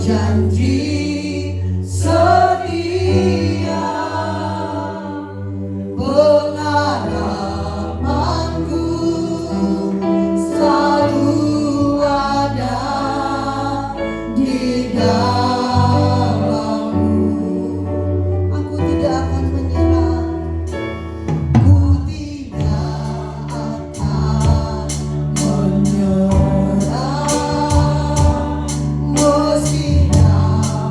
janji setia, pengharapanku selalu ada di dalam-Mu. Aku tidak akan menyerah, ku tidak akan menyerah, meski dalam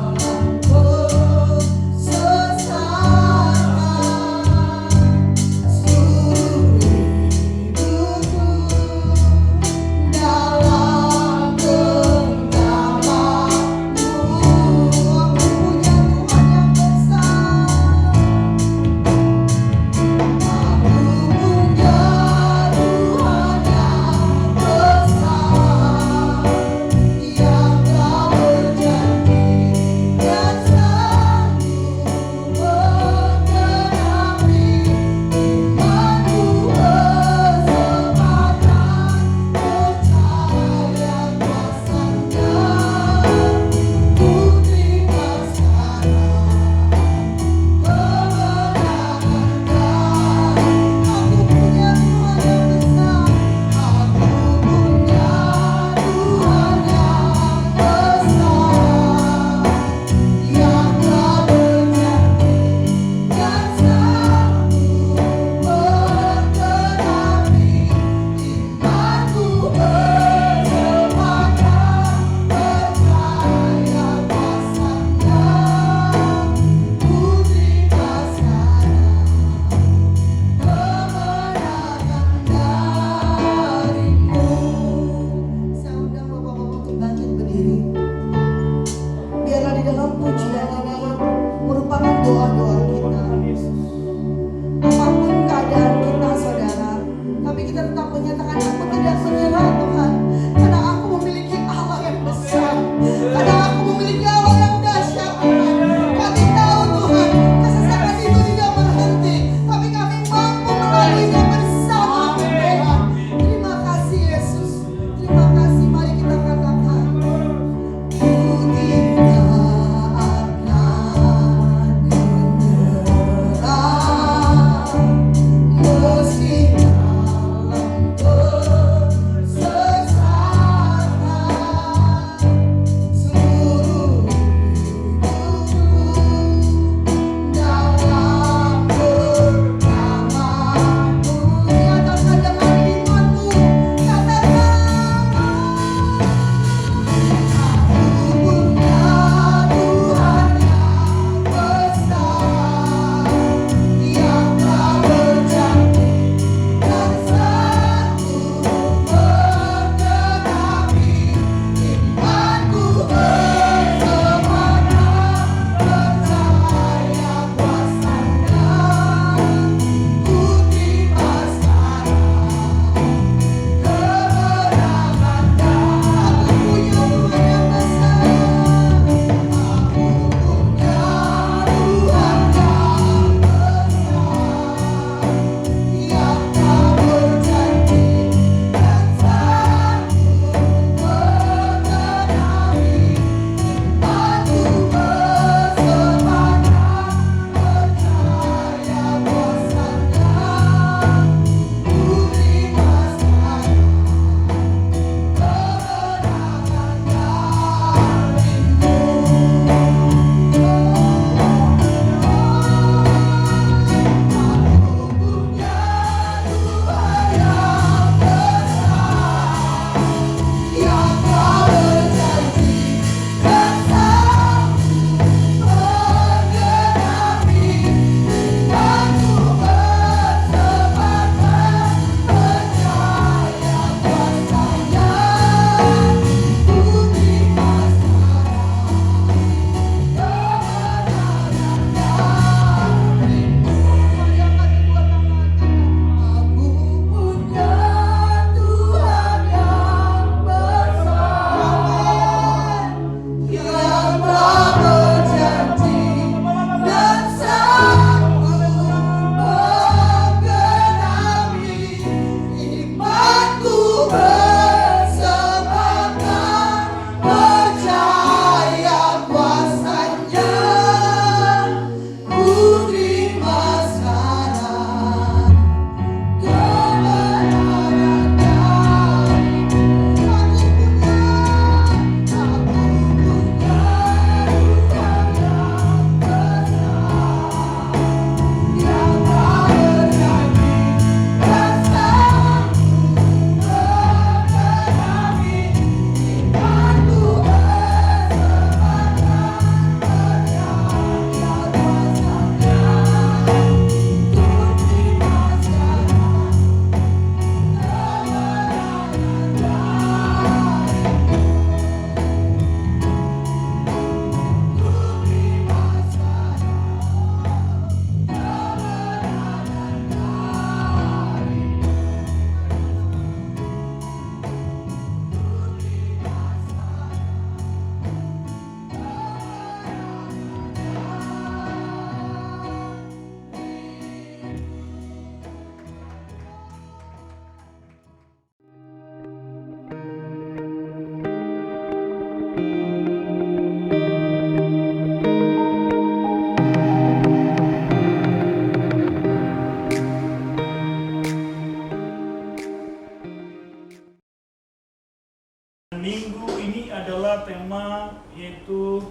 adalah tema yaitu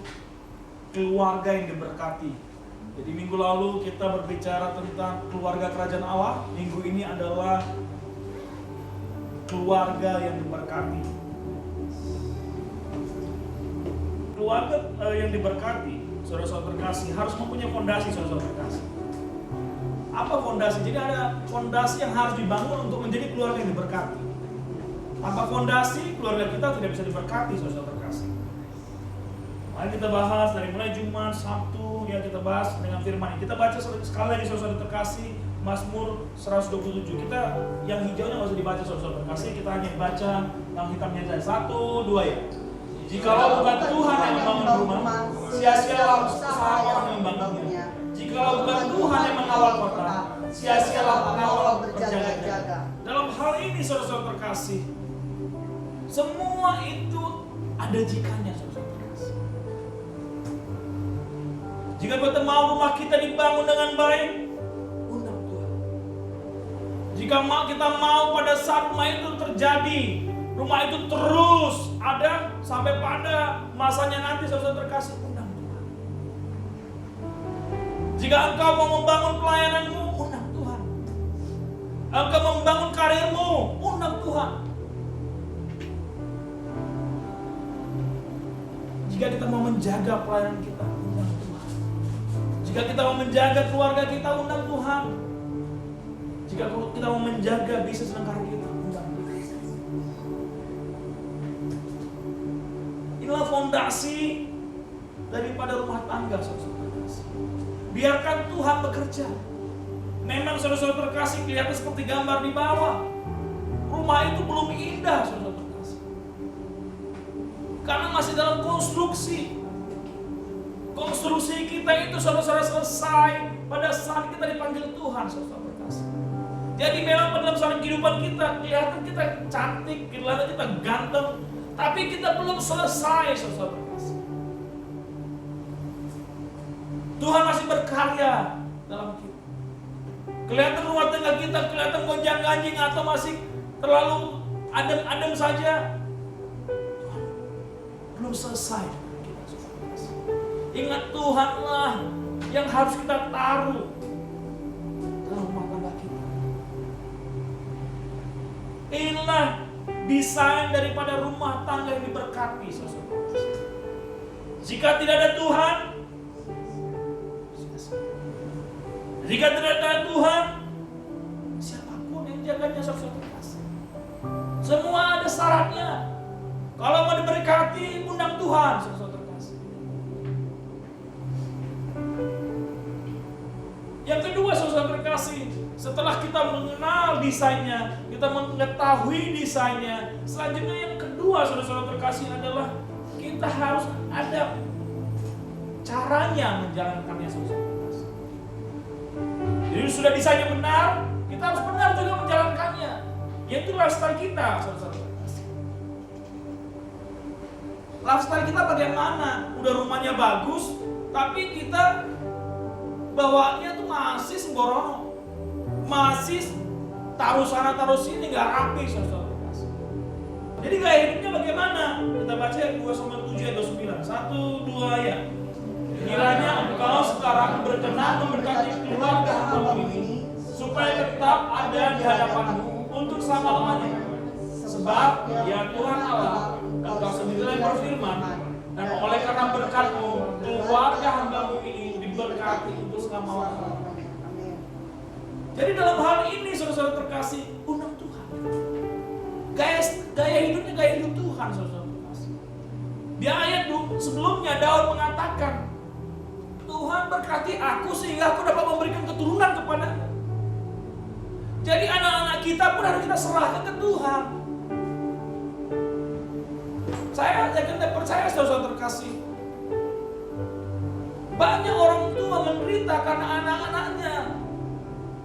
keluarga yang diberkati. Jadi minggu lalu kita berbicara tentang keluarga kerajaan Allah. Minggu ini adalah keluarga yang diberkati. Keluarga yang diberkati, saudara-saudara terkasih, harus mempunyai fondasi, saudara-saudara terkasih. Apa fondasi? Jadi ada fondasi yang harus dibangun untuk menjadi keluarga yang diberkati. Tanpa fondasi, keluarga kita tidak bisa diberkati, saudara-saudara terkasih. Mari kita bahas dari mulai Jumat, Sabtu, ya kita bahas dengan firman. Kita baca sekali lagi, saudara-saudara terkasih, Mazmur 127. Kita yang hijaunya nggak usah dibaca, saudara-saudara terkasih. Kita hanya baca yang hitamnya saja. 1, 2 ya. Jikalau bukan Tuhan yang membangun rumah, sia-sialah usaha orang yang membangunnya. Jikalau bukan Tuhan yang mengawal kota, sia-sialah pengawal berjaga-jaga. Dalam hal ini, saudara-saudara terkasih, semua itu ada jikanya, saudara-saudara terkasih. Jika kita mau rumah kita dibangun dengan baik, undang Tuhan. Jika kita mau pada saat rumah itu terjadi, rumah itu terus ada sampai pada masanya nanti, saudara terkasih, undang Tuhan. Jika engkau mau membangun pelayananmu, undang Tuhan. Engkau membangun karirmu, undang Tuhan. Jika kita mau menjaga pelayanan kita, undang Tuhan. Jika kita mau menjaga keluarga kita, undang Tuhan. Jika kita mau menjaga bisnis dan karir kita, undang Tuhan. Inilah fondasi daripada rumah tangga, saudara terkasih. Biarkan Tuhan bekerja. Memang saudara-saudara terkasih kelihatan seperti gambar di bawah. Rumah itu belum indah, saudara terkasih. Karena masih dalam konstruksi. Konstruksi kita itu saudara-saudara selesai pada saat kita dipanggil Tuhan, saudara terkasih. Jadi memang dalam saat kehidupan kita kelihatan kita cantik, kelihatan kita ganteng, tapi kita belum selesai, saudara terkasih. Tuhan masih berkarya dalam kita. Kelihatan rumah tangga kita kelihatan gonjang-ganjing atau masih terlalu adem-adem saja. Tuhan belum selesai. Ingat, Tuhanlah yang harus kita taruh dalam rumah tangga kita. Inilah desain daripada rumah tangga yang diberkati, saudara. Jika tidak ada Tuhan, jika tidak ada Tuhan, siapapun yang jaganya, saudara terkasih. Semua ada syaratnya. Kalau mau diberkati, undang Tuhan, saudara terkasih. Yang kedua, saudara terkasih, setelah kita mengenal desainnya, kita mengetahui desainnya, selanjutnya yang kedua, saudara terkasih, adalah kita harus ada caranya menjalankannya, saudara terkasih. Jadi sudah desainnya benar, kita harus benar juga menjalankannya. Yaitu lifestyle kita, saudara terkasih. Lifestyle kita bagaimana? Udah rumahnya bagus, tapi kita bawaannya tuh masih sembrono, masih taruh sana taruh sini, nggak rapi, saudara terkasih. Jadi gaya hidupnya bagaimana? Kita baca 2 Samuel 7 ayat 29. 1, 2 ya. Kiranya engkau sekarang berkenan memberkati keluarga hambamu ini, supaya tetap ada di hadapanmu untuk selama-lamanya. Sebab ya Tuhan Allah, engkau sendiri yang berfirman, dan oleh karena berkat-Mu, keluarga hambamu ini diberkati untuk selama-lamanya. Jadi dalam hal ini, saudara-saudara terkasih, undang Tuhan. Gaya hidupnya gaya hidup Tuhan, saudara terkasih. Di ayat sebelumnya Daud mengatakan, Tuhan berkati aku sehingga aku dapat memberikan keturunan kepadamu. Jadi anak-anak kita pun harus kita serahkan ke Tuhan. Saya yakin dan percaya, saudara terkasih, banyak orang tua menderita karena anak-anaknya.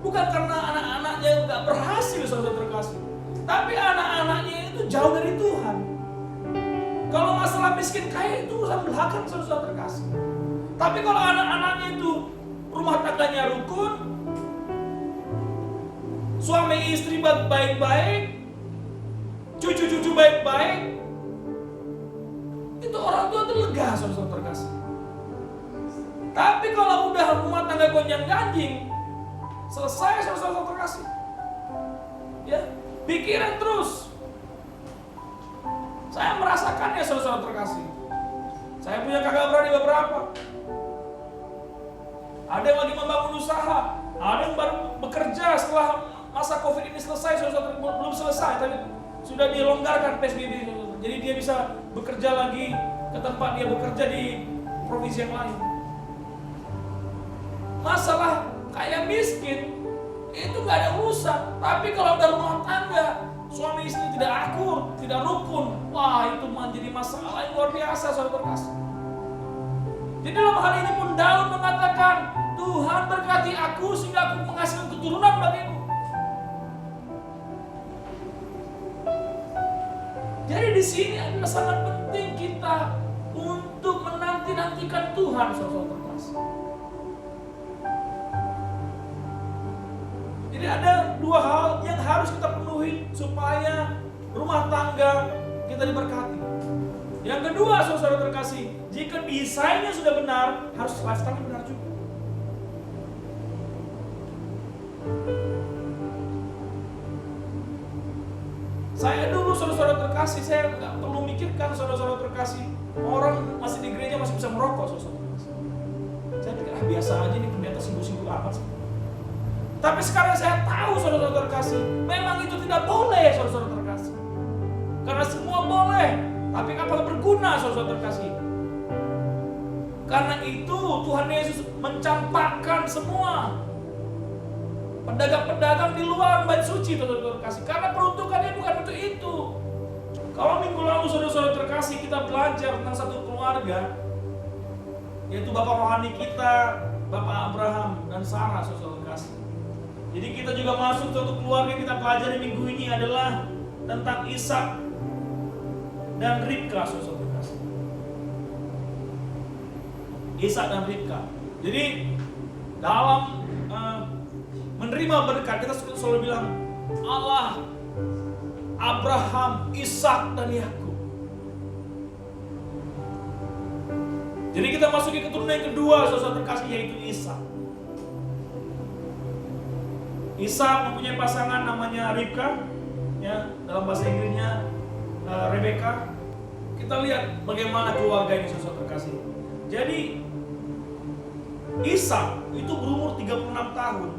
Bukan karena anak-anaknya nggak berhasil, saudara terkasih, tapi anak-anaknya itu jauh dari Tuhan. Kalau masalah miskin kaya itu urusan belakang, saudara terkasih. Tapi kalau anak-anaknya itu rumah tangganya rukun, suami istri baik-baik, cucu-cucu baik-baik, megah, saudara-saudara terkasih. Tapi kalau udah rumah tangga gonjang-ganjing, selesai saudara-saudara terkasih. Ya, pikiran terus. Saya merasakannya saudara-saudara terkasih. Saya punya kakak beradik beberapa. Ada yang lagi membangun usaha, ada yang baru bekerja setelah masa COVID ini selesai, saudara-saudara, belum selesai, tapi sudah dilonggarkan PSBB. Jadi dia bisa bekerja lagi ke tempat dia bekerja di provinsi yang lain. Masalah kaya miskin itu gak ada urusan. Tapi kalau ada rumah tangga, suami istri tidak akur, tidak rukun, wah itu menjadi masalah yang luar biasa, saudara terkasih. Jadi dalam hal ini pun Daud mengatakan, Tuhan berkati aku sehingga aku menghasilkan keturunan bagimu. Jadi di sini adalah sangat penting kita untuk menanti-nantikan Tuhan, saudara terkasih. Jadi ada dua hal yang harus kita penuhi supaya rumah tangga kita diberkati. Yang kedua, saudara terkasih, jika desainnya sudah benar, harus lifestyle benar juga. Saya dulu, saudara terkasih, saya nggak perlu mikirkan, saudara terkasih, orang masih di gereja masih bisa merokok, saudara terkasih. Saya pikir biasa aja nih, pendeta sibuk-sibuk apa sih. Tapi sekarang saya tahu, saudara terkasih, memang itu tidak boleh, saudara terkasih. Karena semua boleh, tapi apakah berguna, saudara terkasih? Karena itu Tuhan Yesus mencampakkan semua pedagang-pedagang di luar bait suci, saudara terkasih. Karena peruntukannya bukan untuk itu. Kalau minggu lalu, saudara terkasih, kita belajar tentang satu keluarga, yaitu bapak rohani kita, Bapak Abraham dan Sarah, saudara terkasih. Jadi kita juga masuk ke satu keluarga yang kita pelajari minggu ini adalah tentang Ishak dan Ribka, saudara terkasih. Ishak dan Ribka. Jadi dalam menerima berkat, kita selalu bilang Allah, Abraham, Ishak dan Yakub. Jadi kita masuki keturunan yang kedua, saudara terkasih, yaitu Ishak. Ishak mempunyai pasangan namanya Ribka, ya, dalam bahasa Inggrisnya Rebecca. Kita lihat bagaimana keluarga ini, saudara terkasih. Jadi Ishak itu berumur 36 tahun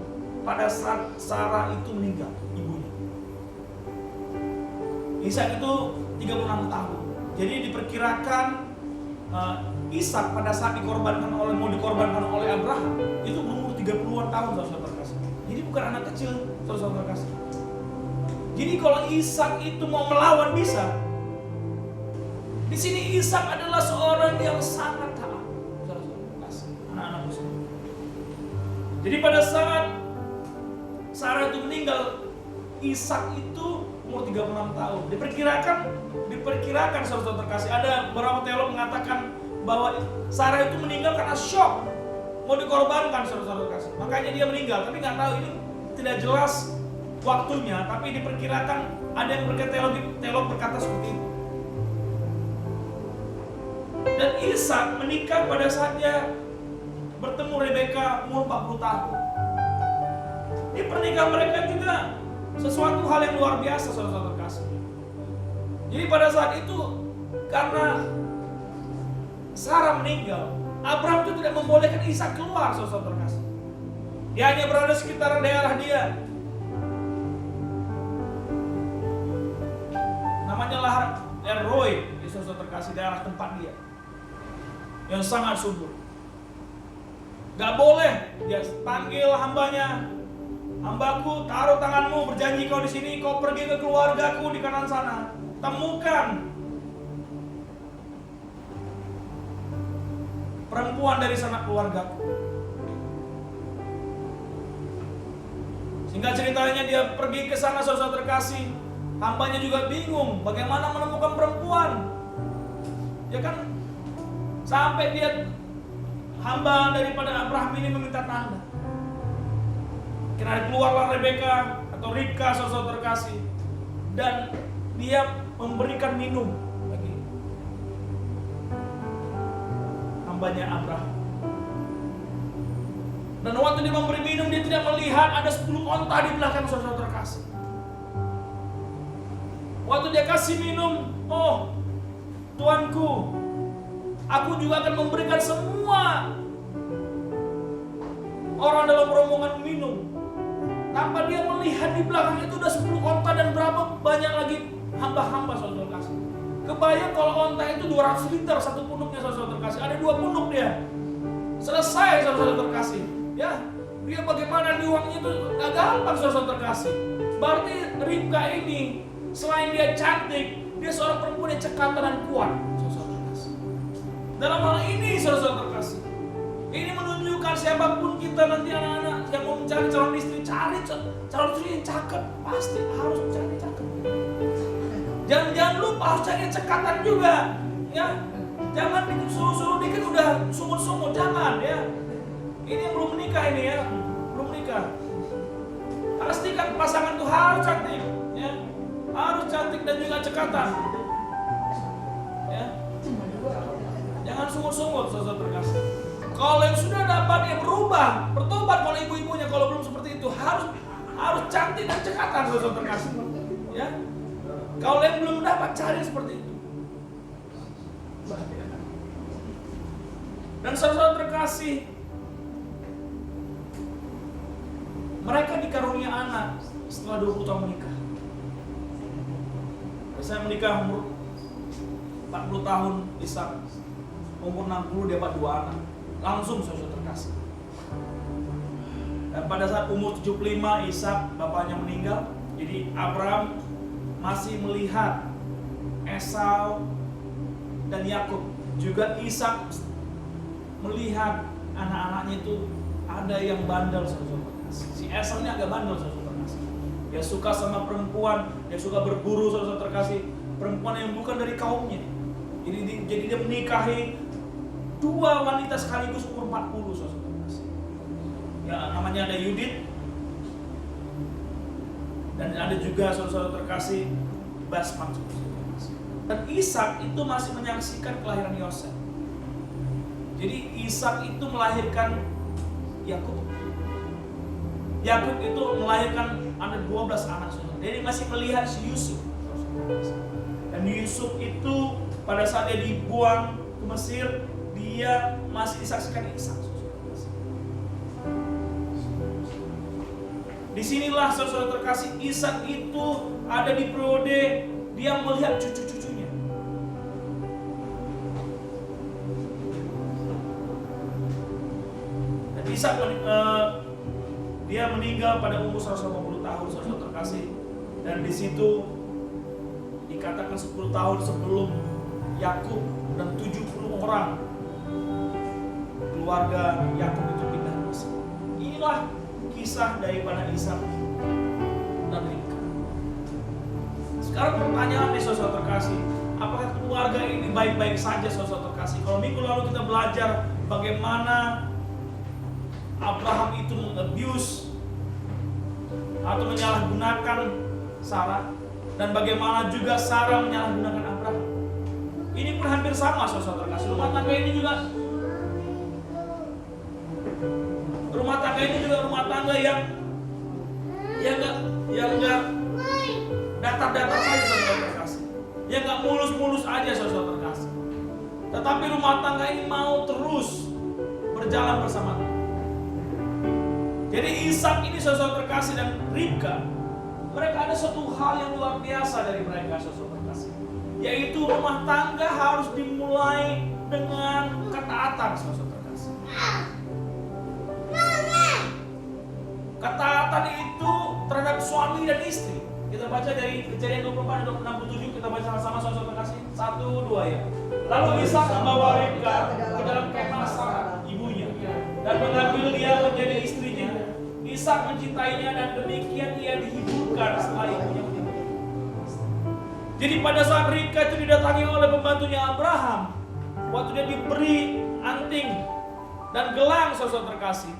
pada saat Sarah itu meninggal, ibunya. Ishak itu 36 tahun. Jadi diperkirakan Ishak pada saat mau dikorbankan oleh Abraham itu berumur 30-an tahun, saudara terkasih. Jadi bukan anak kecil, saudara terkasih. Jadi kalau Ishak itu mau melawan bisa. Di sini Ishak adalah seorang yang sangat taat, saudara terkasih, anak-anak muslim. Jadi pada saat Sarah itu meninggal, Ishak itu umur 36 tahun. Diperkirakan saudara terkasih, ada beberapa teolog mengatakan bahwa Sarah itu meninggal karena shock, mau dikorbankan, saudara terkasih. Makanya dia meninggal, tapi nggak tahu, ini tidak jelas waktunya, tapi diperkirakan ada yang teolog berkata seperti itu. Dan Ishak menikah pada saat dia bertemu Rebecca umur 40 tahun. Di pernikahan mereka juga sesuatu hal yang luar biasa, saudara terkasih. Jadi pada saat itu karena Sarah meninggal, Abraham itu tidak membolehkan Ishak keluar, saudara terkasih. Dia hanya berada di sekitar daerah dia. Namanya lahar Eroi, saudara terkasih, daerah tempat dia yang sangat subur. Gak boleh dia panggil hambanya, hambaku, taruh tanganmu, berjanji kau di sini, kau pergi ke keluargaku di kanan sana, temukan perempuan dari sanak keluargaku. Singkat ceritanya dia pergi ke sana, saudara terkasih. Hambanya juga bingung bagaimana menemukan perempuan. Ya kan, sampai dia hamba daripada Abraham ini meminta tanda. Kira keluarlah Rebecca atau Ribka, saudara terkasih, dan dia memberikan minum bagi. hambanya Abraham. Dan waktu dia memberi minum, dia tidak melihat ada 10 onta di belakang saudara terkasih. Waktu dia kasih minum, oh Tuanku, aku juga akan memberikan semua orang dalam rombongan minum. Tanpa dia melihat di belakang itu udah 10 onta dan berapa banyak lagi hamba-hamba saudara terkasih. Kebayang kalau onta itu 200 liter satu punuknya saudara terkasih. Ada 2 punuk dia. Selesai saudara terkasih. Ya, dia bagaimana diuangnya itu gak gampang saudara terkasih. Berarti Ribka ini selain dia cantik, dia seorang perempuan yang cekatan dan kuat saudara terkasih. Dalam hal ini saudara terkasih, ini menunjukkan siapapun kita nanti anak-anak yang mau mencari calon istri, cari calon istri yang cakep. Pasti harus cari cakep. Jangan lupa harus cari cekatan juga, ya. Jangan suruh-suruh dikit udah sumut-sumut, jangan ya. Ini yang belum menikah ini ya, belum menikah. Pastikan pasangan itu harus cantik, ya. Harus cantik dan juga cekatan, ya. Jangan sumut-sumut saudara terkasih. Kalau yang sudah dapat dia berubah, bertobat kalau ibu-ibunya kalau belum seperti itu harus cantik dan cekatan saudara terkasih, ya. Kalau yang belum dapat cari seperti itu. Dan saudara terkasih, mereka dikarunia anak setelah 20 tahun menikah. Saya menikah umur 40 tahun, Ishak umur 60 dia dapat 2 anak. Langsung saudara terkasih. Dan pada saat umur 75 Ishak bapaknya meninggal. Jadi Abraham masih melihat Esau dan Yakub. Juga Ishak melihat anak-anaknya itu ada yang bandel saudara terkasih. Si Esau ini agak bandel saudara terkasih. Dia suka sama perempuan, dia suka berburu saudara terkasih, perempuan yang bukan dari kaumnya. Jadi dia menikahi 2 wanita sekaligus umur 40 saudara terkasih. Ya, namanya ada Yudit dan ada juga saudara terkasih Basmat. Dan Ishak itu masih menyaksikan kelahiran Yosef. Jadi Ishak itu melahirkan Yakub. Yakub itu melahirkan ada 12 anak saudara. Jadi masih melihat si Yusuf. Dan Yusuf itu pada saat dia dibuang ke Mesir, dia masih disaksikan Ishak. Disinilah saudara terkasih, Ishak itu ada di periode dia melihat cucu-cucunya. Dan Ishak dia meninggal pada umur 150 tahun saudara terkasih. Dan di situ dikatakan 10 tahun sebelum Yakub dan 70 orang keluarga Yakub itu pindah ke Mesir. Inilah kisah daripada Ishak dan Ribka. Sekarang pertanyaan nih saudara terkasih, apakah keluarga ini baik-baik saja saudara terkasih? Kalau minggu lalu kita belajar bagaimana Abraham itu mengabuse atau menyalahgunakan Sarah, dan bagaimana juga Sarah menyalahgunakan Abraham. Ini pun hampir sama saudara terkasih. Rumah tangga ini juga rumah tangga yang enggak datar-datar saja saudara terkasih. Yang enggak mulus-mulus aja saudara terkasih. Tetapi rumah tangga ini mau terus berjalan bersama. Jadi Ishak ini saudara terkasih dan Ribka, mereka ada satu hal yang luar biasa dari mereka saudara terkasih, yaitu rumah tangga harus dimulai dengan ketaatan saudara terkasih. Ketaatan itu terhadap suami dan istri. Kita baca dari Kejadian 24 dan 67, kita baca sama-sama saudara terkasih. 1, 2 ya. Lalu Ishak membawa Ribka ke dalam kemah Sarah ibunya dan mengambil dia menjadi istrinya. Ishak mencintainya dan demikian ia dihiburkan setelah ibunya meninggal. Jadi pada saat Ribka itu didatangi oleh pembantunya Abraham, waktu dia diberi anting dan gelang saudara terkasih,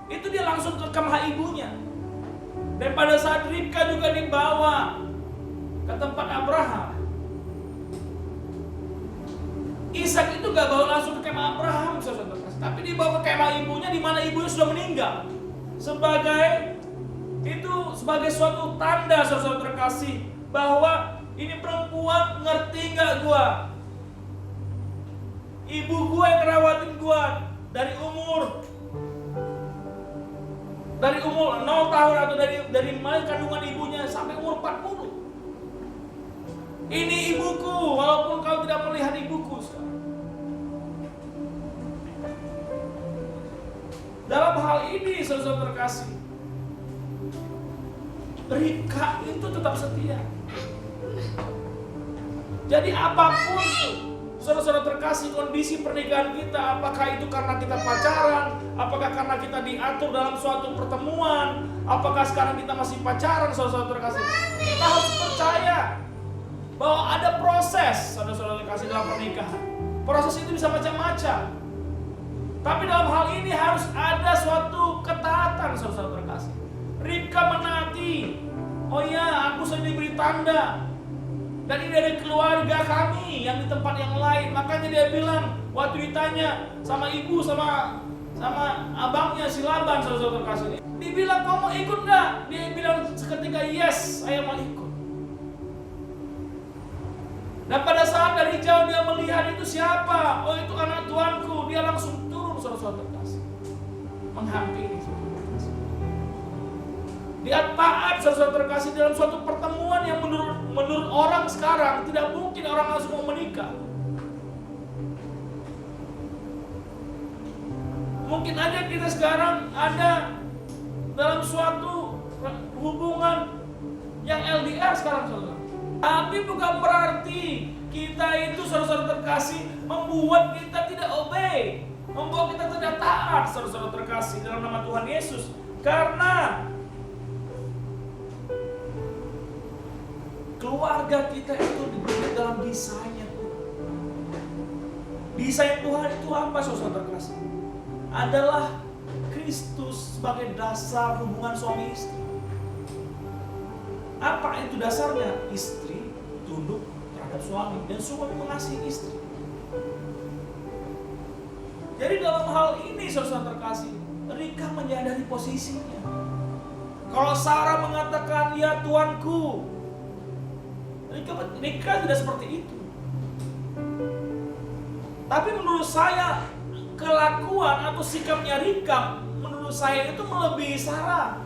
itu dia langsung ke kemah ibunya. Dan pada saat Ribka juga dibawa ke tempat Abraham, Ishak itu gak bawa langsung ke kemah Abraham, saudara terkasih, tapi dibawa ke kemah ibunya, di mana ibunya sudah meninggal. Sebagai suatu tanda, saudara terkasih, bahwa ini perempuan ngerti gak gua? Ibu gua yang ngerawatin gua dari umur 0 tahun atau dari mulai kandungan ibunya sampai umur 40. Ini ibuku, walaupun kau tidak melihat ibuku sekarang. Dalam hal ini, saudara terkasih, Ribka itu tetap setia. Jadi apapun, saudara terkasih, kondisi pernikahan kita, apakah itu karena kita pacaran, apakah karena kita diatur dalam suatu pertemuan, apakah sekarang kita masih pacaran, saudara terkasih, kita harus percaya bahwa ada proses, saudara terkasih, dalam pernikahan. Proses itu bisa macam-macam. Tapi dalam hal ini harus ada suatu ketaatan, saudara terkasih. Ribka menaati, oh ya, aku sudah diberi tanda. Dan ini dari keluarga kami yang di tempat yang lain. Makanya dia bilang, waktu ditanya sama ibu, sama abangnya si Laban, saudara terkasih, dia bilang, kau mau ikut enggak? Dia bilang seketika, yes, saya mau ikut. Dan pada saat dari jauh dia melihat itu siapa? Oh, itu anak tuanku. Dia langsung turun, saudara terkasih, menghampiri, saudara terkasih. Dia taat, saudara terkasih, dalam suatu pertemuan yang menurut orang sekarang tidak mungkin orang langsung mau menikah. Mungkin aja kita sekarang ada dalam suatu hubungan yang LDR sekarang, saudara. Tapi bukan berarti kita itu, saudara terkasih, membuat kita tidak obey, membuat kita tidak taat, saudara terkasih, dalam nama Tuhan Yesus. Karena keluarga kita itu dibentuk dalam desainnya Tuhan. Desain Tuhan itu apa, saudara terkasih? Adalah Kristus sebagai dasar hubungan suami istri. Apa itu dasarnya? Istri tunduk terhadap suami dan suami mengasihi istri. Jadi dalam hal ini, saudara terkasih, Ribka menyadari posisinya. Kalau Sarah mengatakan, ya tuanku, Ribka tidak seperti itu. Tapi menurut saya, kelakuan atau sikapnya Ribka menurut saya itu melebihi Sarah.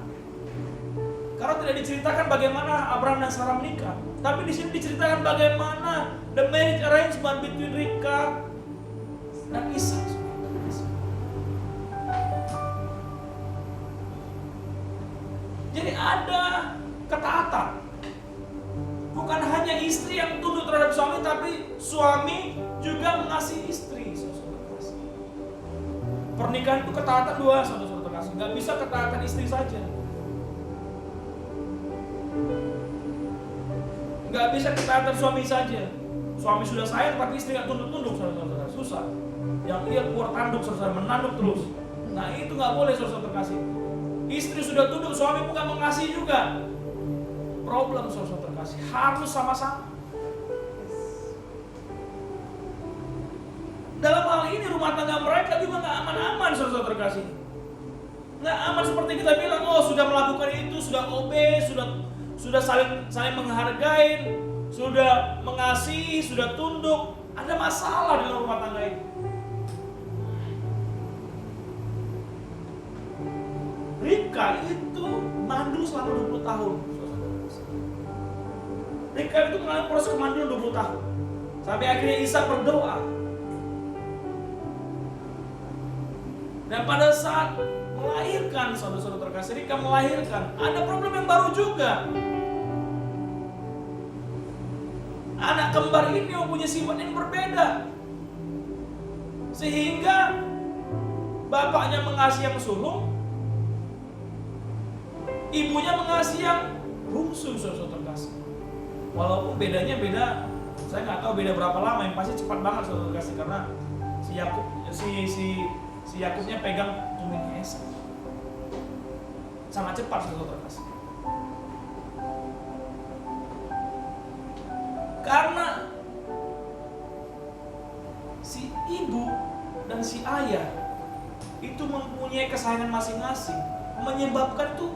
Karena tidak diceritakan bagaimana Abraham dan Sarah menikah, tapi di sini diceritakan bagaimana the marriage arrangement between Ribka dan Ishak. Jadi ada ketaatan. Bukan hanya istri yang tunduk terhadap suami, tapi suami juga mengasihi istri, saudara terkasih. Pernikahan itu ketaatan dua, saudara terkasih. Nggak bisa ketaatan istri saja. Nggak bisa ketaatan suami saja. Suami sudah sayang tapi istri nggak tunduk-tunduk, saudara-saudara, susah. Yang ia keluar tanduk, saudara, menanduk terus. Nah itu nggak boleh, saudara terkasih. Istri sudah tunduk, suami pun nggak mengasihi juga. Problem, saudara terkasih, harus sama-sama. Dalam hal ini rumah tangga mereka juga nggak aman-aman, saudara terkasih. Nggak aman seperti kita bilang, oh sudah melakukan itu, sudah obey, sudah saling menghargai, sudah mengasihi, sudah tunduk. Ada masalah dalam rumah tangga ini. Ribka itu mandul selama 20 tahun. Ribka itu mengalami proses kemandulan 20 tahun. Sampai akhirnya Ishak berdoa. Dan pada saat melahirkan, saudara-saudara terkasih, Ribka melahirkan, ada problem yang baru juga. Anak kembar ini mempunyai sifat yang berbeda. Sehingga bapaknya mengasihi yang sulung, ibunya mengasihi yang bungsu, saudara terkasih. Walaupun bedanya beda, saya nggak tahu beda berapa lama, yang pasti cepat banget, saudara terkasih, karena si Yakubnya pegang tumitnya Esau. Sangat cepat, saudara terkasih. Karena si ibu dan si ayah itu mempunyai kesayangan masing-masing, menyebabkan tuh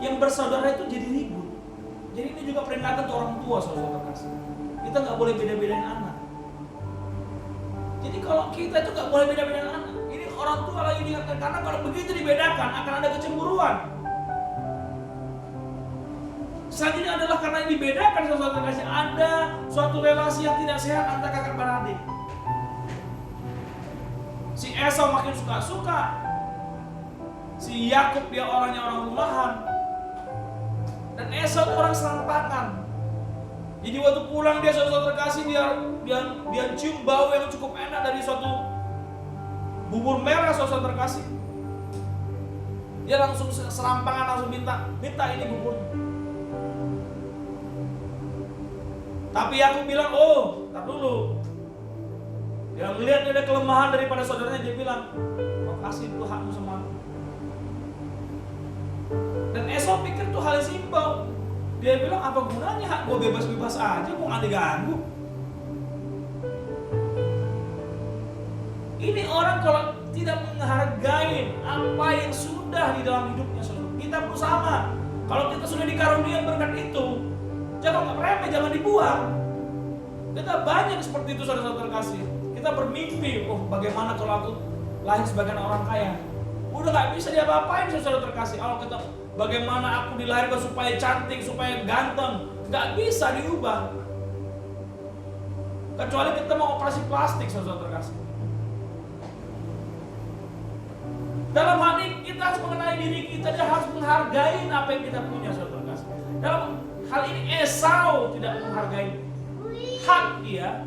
yang bersaudara itu jadi ribut. Jadi ini juga peringatan untuk orang tua, saudara kasih. Kita nggak boleh beda-bedain anak. Jadi kalau kita itu nggak boleh beda-bedain anak. Ini orang tua lagi diingatkan, karena kalau begitu dibedakan akan ada kecemburuan. Selanjutnya adalah karena ini dibedakan, saudara kasih, ada suatu relasi yang tidak sehat antara kakak beradik. Si Esau makin suka-suka, si Yakub dia orangnya orang rumahan, dan Esau itu orang serampangan. Jadi waktu pulang dia, saudara terkasih, dia cium bau yang cukup enak dari suatu bubur merah, saudara terkasih. Dia langsung serampangan, langsung minta ini buburnya. Tapi Yakub bilang, oh, tar dulu. Dia melihat ada kelemahan daripada saudaranya, dia bilang, kau kasih dulu hakmu sama aku. Dan Esau pikir itu hal yang simpel. Dia bilang, apa gunanya hak gue bebas-bebas aja, gue gak diganggu. Ini orang kalau tidak menghargai apa yang sudah di dalam hidupnya, saudara. Kita pun sama. Kalau kita sudah dikaruniai berkat itu, jangan remeh, jangan dibuang. Kita banyak seperti itu, saudara-saudara kasih. Kita bermimpi, oh bagaimana kalau aku lahir sebagai orang kaya. Udah gak bisa diapa-apain, saudara terkasih. Allah kata, bagaimana aku dilahirkan supaya cantik, supaya ganteng. Gak bisa diubah. Kecuali kita mau operasi plastik, saudara terkasih. Dalam hal ini kita harus mengenai diri kita, dan harus menghargai apa yang kita punya, saudara terkasih. Dalam hal ini Esau tidak menghargai hak dia,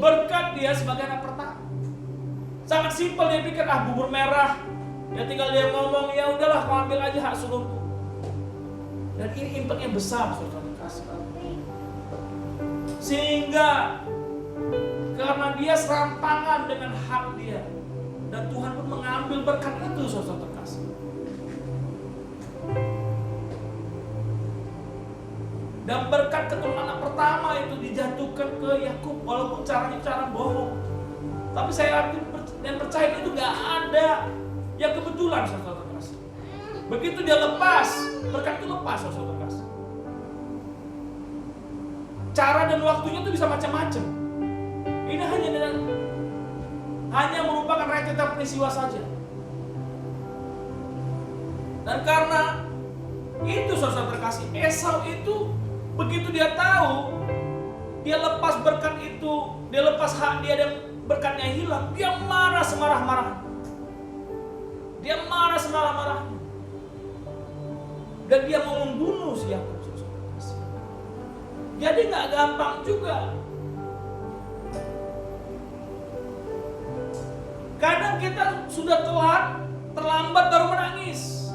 berkat dia sebagai anak pertama. Sangat simpel, dia pikir bubur merah, ya tinggal dia ngomong, ya udahlah kau ambil aja hak sulungku. Dan ini impactnya besar, saudara kasih. Sehingga karena dia serampangan dengan hak dia, dan Tuhan pun mengambil berkat itu, saudara kasih. Dan berkat keturunan anak pertama itu dijatuhkan ke Yakub, walaupun caranya cara bohong. Tapi saya yakin dan percaya itu gak ada yang kebetulan, saudara kasih. Begitu dia lepas, berkat itu lepas, saudara kasih. Cara dan waktunya itu bisa macam-macam. Ini hanya merupakan rentetan peristiwa saja. Dan karena itu, saudara terkasih, Esau itu begitu dia tahu, dia lepas berkat itu, dia lepas hak dia dan berkatnya hilang, dia marah semarah-marahnya. Dia marah semarah-marahnya. Dan dia mau membunuh si Yakub. Jadi gak gampang juga. Kadang kita sudah telat, terlambat baru menangis.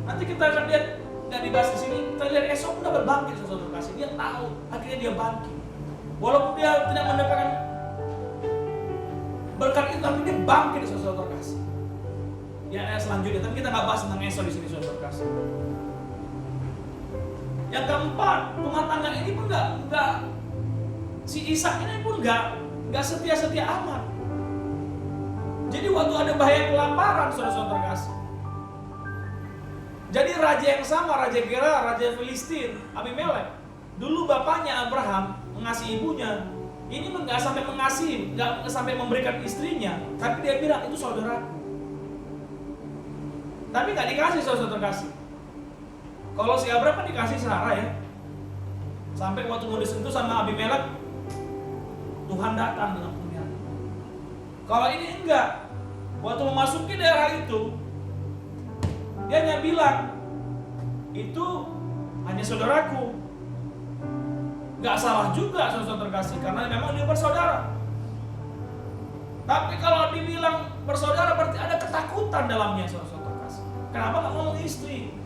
Nanti kita akan lihat, nggak dibahas di sini. Kita lihat Esau pun dapat bangkit, saudara kasih. Dia tahu, akhirnya dia bangkit. Walaupun dia tidak mendapatkan berkat itu, tapi dia bangkit, saudara kasih. Ya, ayat selanjutnya. Tapi kita nggak bahas tentang Esau di sini, saudara kasih. Yang keempat, rumah tangga ini pun nggak si Ishak ini pun nggak setia-setia amat. Jadi waktu ada bahaya kelaparan, saudara-saudara kasih. Jadi raja yang sama, Raja Gerar, Raja Filistin, Abimelek. Dulu bapaknya Abraham mengasihi ibunya. Ini nggak sampai mengasihi, nggak sampai memberikan istrinya, tapi dia bilang itu saudaraku. Tapi nggak dikasih, saudara kasih. Kalau si Abraham kan dikasih Sarah ya. Sampai waktu mau disentuh sama Abimelek, Tuhan datang dengan penglihatan. Kalau ini enggak. Waktu memasuki daerah itu, dia hanya bilang, itu hanya saudaraku. Gak salah juga, saudara terkasih, karena memang dia bersaudara. Tapi kalau dibilang bersaudara berarti ada ketakutan dalamnya, saudara terkasih. Kenapa gak ngomong istri?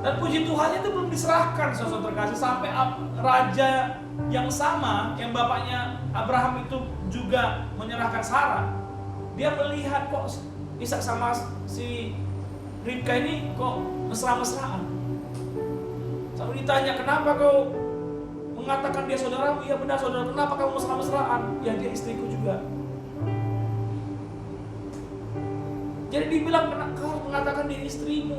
Dan puji Tuhan itu belum diserahkan, saudara terkasih, sampai raja yang sama, yang bapaknya Abraham itu juga menyerahkan Sarah. Dia melihat kok Ishak sama si Ribka ini kok mesra-mesraan. Sampai ditanya, kenapa kau mengatakan dia saudaramu, ya benar saudara. Kenapa kamu mesra-mesraan? Ya dia istriku juga. Jadi dibilang kau mengatakan dia istrimu.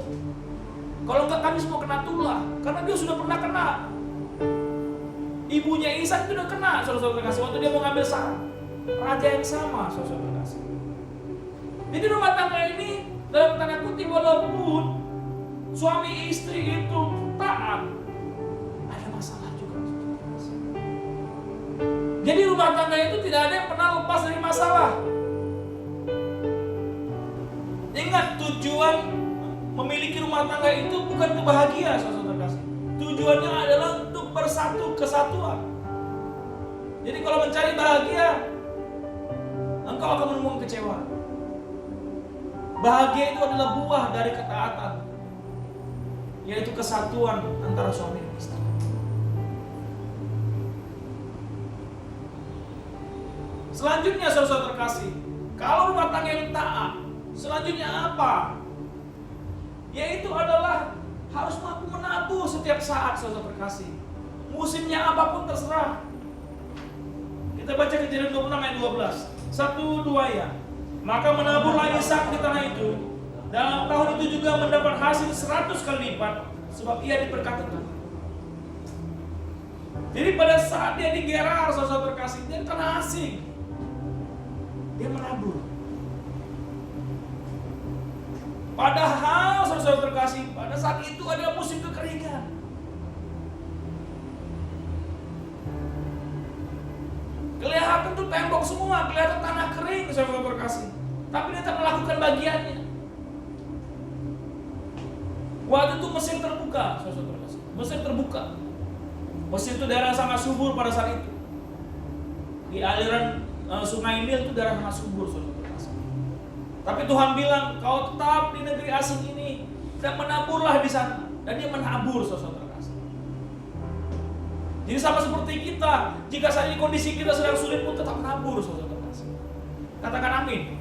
Kalau enggak kami semua kena tulah, karena dia sudah pernah kena. Ibunya Ishak itu udah kena, saudara-saudara kasih, waktu dia mau ngambil Sarah. Raja yang sama, saudara-saudara kasih. Jadi rumah tangga ini dalam tanda kutip, walaupun suami istri itu taat, ada masalah juga, saudara kasih. Jadi rumah tangga itu tidak ada yang pernah lepas dari masalah. Ingat, tujuan memiliki rumah tangga itu bukan untuk bahagia, saudara kasih. Tujuannya adalah untuk bersatu kesatuan. Jadi kalau mencari bahagia, engkau akan menemukan kecewa. Bahagia itu adalah buah dari ketaatan, yaitu kesatuan antara suami dan istri. Selanjutnya, saudara terkasih, kalau rumah tangga yang taat, selanjutnya apa? Yaitu adalah harus mampu menabur setiap saat, saudara terkasih. Musimnya apapun terserah. Kita baca Kejadian 26 ayat 12. 1-2 ya. Maka menaburlah Ishak di tanah itu. Dalam tahun itu juga mendapat hasil 100 kali lipat, sebab ia diberkati Tuhan. Jadi pada saat dia di Gerar, saudara terkasih, dia tanah asing, dia menabur. Padahal saudara terkasih, pada saat itu ada musim kekeringan. Kelihatan tuh tembok semua, kelihatan tanah kering, saudara terkasih. Tapi dia tak melakukan bagiannya. Waktu itu Mesir terbuka, saudara terkasih. Mesir terbuka. Mesir itu daerah sangat subur pada saat itu. Di aliran sungai Nil itu daerah sangat subur, saudara terkasih. Tapi Tuhan bilang, kau tetap di negeri asing ini dan menaburlah di sana. Dan dia menabur, saudara terkasih. Jadi sama seperti kita, jika saat ini kondisi kita sedang sulit pun tetap menabur, saudara terkasih. Katakan amin.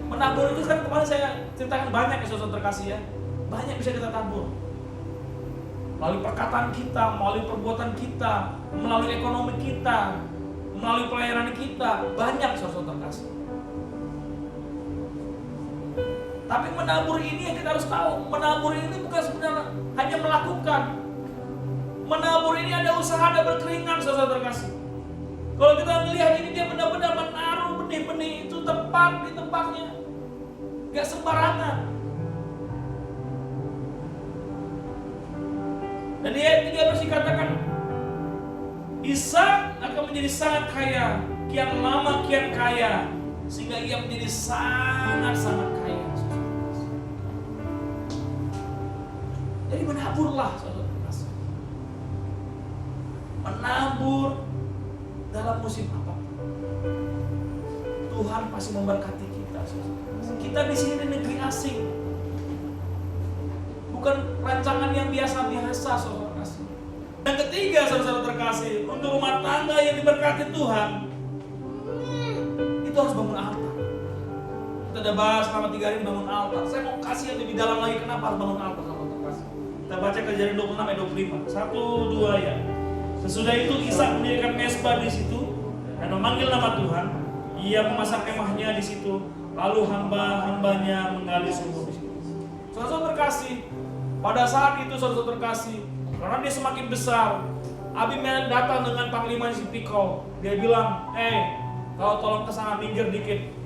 Menabur itu kan kemarin saya ceritakan banyak ya, saudara terkasih ya. Banyak bisa kita tabur. Melalui perkataan kita, melalui perbuatan kita, melalui ekonomi kita, melalui pelayanan kita, banyak, saudara terkasih. Tapi menabur ini yang kita harus tahu, menabur ini bukan sebenarnya hanya melakukan. Menabur ini ada usaha, ada berkeringat, saudara terkasih. Kalau kita melihat ini, dia benar-benar menaruh benih-benih itu tepat di tempatnya, gak sembarangan. Dan di ayat 3 katakan, Ishak akan menjadi sangat kaya, kian lama kian kaya, sehingga ia menjadi sangat-sangat kaya. Jadi menaburlah, saudara terkasih. Menabur dalam musim apapun. Tuhan pasti memberkati kita, saudara terkasih. Kita di sini di negeri asing, bukan rancangan yang biasa-biasa, saudara terkasih. Yang ketiga, saudara terkasih, untuk rumah tangga yang diberkati Tuhan, itu harus bangun altar. Kita udah bahas selama 3 hari bangun altar. Saya mau kasih yang lebih dalam lagi, kenapa harus bangun altar, saudara terkasih. Kita baca Kejadian 26 ayat 25. 1-2 ya. Sesudah itu Ishak mendirikan mezbah di situ dan memanggil nama Tuhan. Ia memasang kemahnya di situ, lalu hamba-hambanya menggali sumur di situ. Saudara terkasih, pada saat itu saudara terkasih, karena dia semakin besar, Abimelek datang dengan panglima si Pikol. Dia bilang, kau tolong kesana, minggir dikit.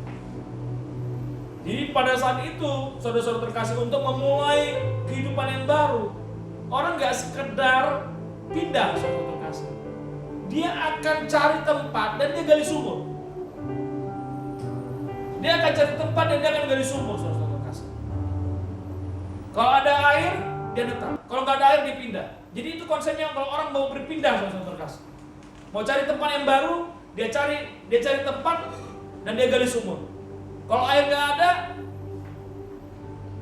Jadi pada saat itu, saudara-saudara terkasih, untuk memulai kehidupan yang baru, orang gak sekedar pindah, saudara terkasih. Dia akan cari tempat dan dia gali sumur. Dia akan cari tempat dan dia akan gali sumur, saudara terkasih. Kalau ada air, dia tetap. Kalau nggak ada air, dia pindah. Jadi itu konsepnya kalau orang mau berpindah, saudara terkasih. Mau cari tempat yang baru, dia cari tempat dan dia gali sumur. Kalau air nggak ada,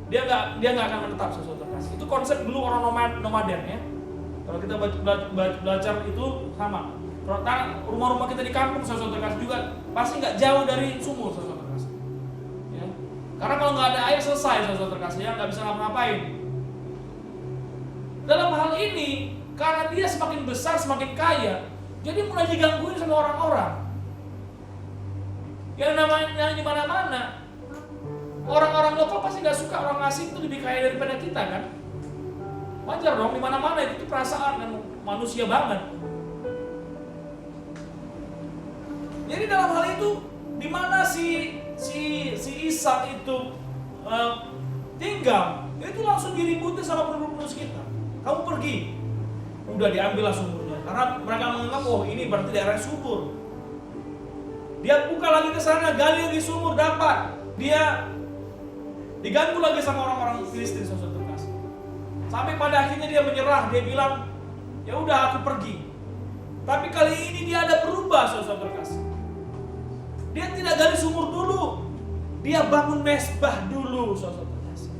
dia nggak akan menetap, saudara terkasih. Itu konsep dulu orang nomaden ya. Kalau kita belajar itu sama. Kalau rumah-rumah kita di kampung, saudara terkasih, juga pasti nggak jauh dari sumur, saudara terkasih. Ya. Karena kalau nggak ada air selesai, saudara terkasih, ya nggak bisa ngapa-ngapain. Dalam hal ini, Karena dia semakin besar, semakin kaya, jadi mulai digangguin sama orang-orang. Yang namanya di mana-mana, orang-orang lokal pasti nggak suka orang asing itu lebih kaya daripada kita kan? Wajar dong, di mana-mana itu perasaan kan manusia banget. Jadi dalam hal itu, di mana si Ishak itu tinggal, itu langsung diributin sama penduduk sekitar. Kamu pergi, udah diambillah sumurnya. Karena mereka menganggap, oh ini berarti daerah subur. Dia buka lagi ke sana, gali lagi sumur, dapat. Dia diganggu lagi sama orang-orang Filistin, saudara terkasih. Sampai pada akhirnya dia menyerah, dia bilang, ya udah aku pergi. Tapi kali ini dia ada berubah, saudara terkasih. Dia tidak gali sumur dulu, dia bangun mesbah dulu, saudara terkasih.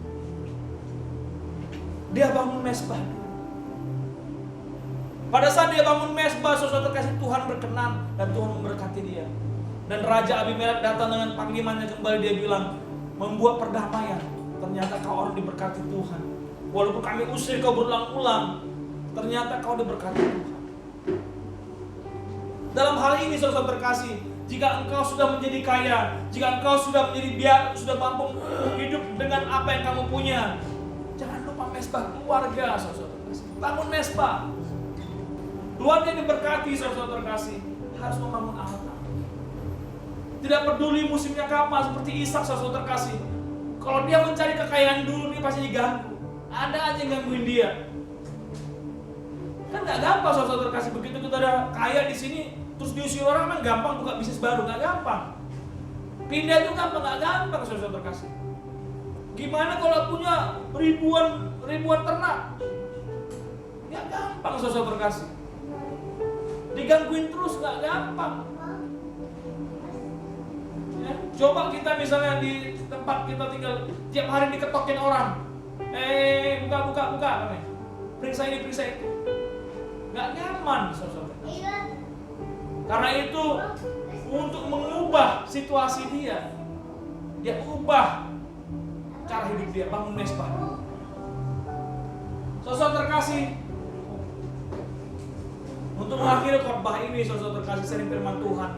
Dia bangun mesbah dulu. Pada saat dia bangun mesbah, saudara terkasih, Tuhan berkenan dan Tuhan memberkati dia. Dan Raja Abimelek datang dengan panglimannya kembali, dia bilang, membuat perdamaian. Ternyata kau orang diberkati Tuhan. Walaupun kami usir kau berulang-ulang, ternyata kau diberkati Tuhan. Dalam hal ini saudara terkasih, jika engkau sudah menjadi kaya, jika engkau sudah menjadi sudah mampu hidup dengan apa yang kamu punya, jangan lupa mesbah keluarga, saudara terkasih. Bangun mesbah. Keluarga yang diberkati, saudara terkasih, harus membangun altar. Tidak peduli musimnya kapan, seperti Ishak, saudara terkasih. Kalau dia mencari kekayaan dulu, dia pasti diganggu. Ada aja yang gangguin dia. Kan nggak gampang, saudara terkasih. Begitu kita ada kaya di sini, terus diusir orang, kan gampang buka bisnis baru, nggak gampang. Pindah itu gampang, nggak gampang, saudara terkasih. Gimana kalau punya ribuan ternak? Nggak gampang, saudara terkasih. Digangguin terus, nggak gampang. Ya, coba kita misalnya di tempat kita tinggal, tiap hari diketokin orang. Buka, periksa ini, periksa itu. Nggak nyaman, saudara. Karena itu untuk mengubah situasi dia ubah cara hidup dia, bangun mesbah. Saudara terkasih, untuk mengakhiri khotbah ini, saudara terkasih, sering firman Tuhan,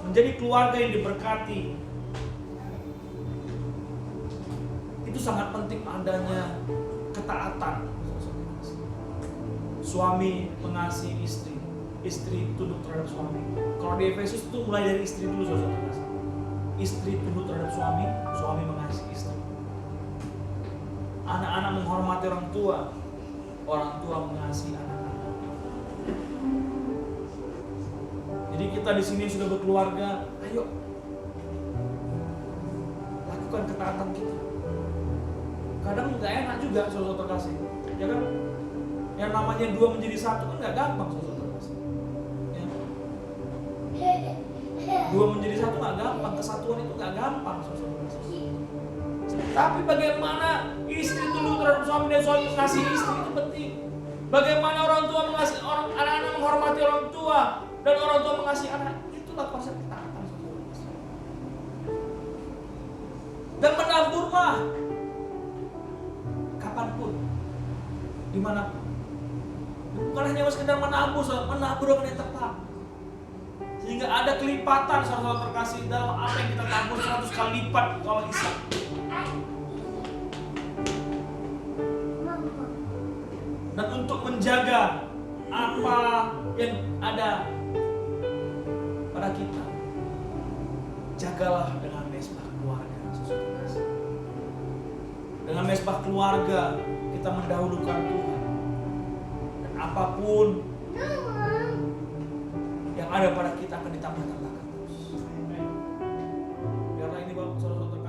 menjadi keluarga yang diberkati, itu sangat penting adanya ketaatan. Suami mengasihi istri, istri tunduk terhadap suami. Kalau di Efesus itu mulai dari istri dulu, saudara. Istri tunduk terhadap suami, suami mengasihi istri. Anak-anak menghormati orang tua mengasihi anak-anak. Jadi kita di sini sudah berkeluarga, ayo lakukan ketaatan kita. Kadang nggak enak juga, saudara terkasih, ya kan? Yang namanya 2 menjadi 1 kan nggak gampang, saudara terkasih. Ya. 2 menjadi 1 nggak gampang, kesatuan itu nggak gampang, saudara terkasih. Tapi bagaimana istri tunduk terhadap suami dan suami mengasihi istri itu penting. Bagaimana orang tua mengasihi anak-anak menghormati orang tua dan orang tua mengasihi anak, itulah konsep ketaatan, saudara terkasih. Dan menaburlah kapanpun, dimanapun. Bukan hanya sekedar menabur dengan yang tepat, sehingga ada kelipatan, saudara terkasih, dalam apa yang kita tabur 100 kali lipat kalau Ishak. Dan untuk menjaga apa yang ada pada kita, jagalah dengan mesbah keluarga, saudara terkasih. Dengan mesbah keluarga kita mendahulukan Tuhan. Dan apapun yang ada pada kita akan ditambah-tambahkan terus. Biarlah ini Bapak, saudara-saudara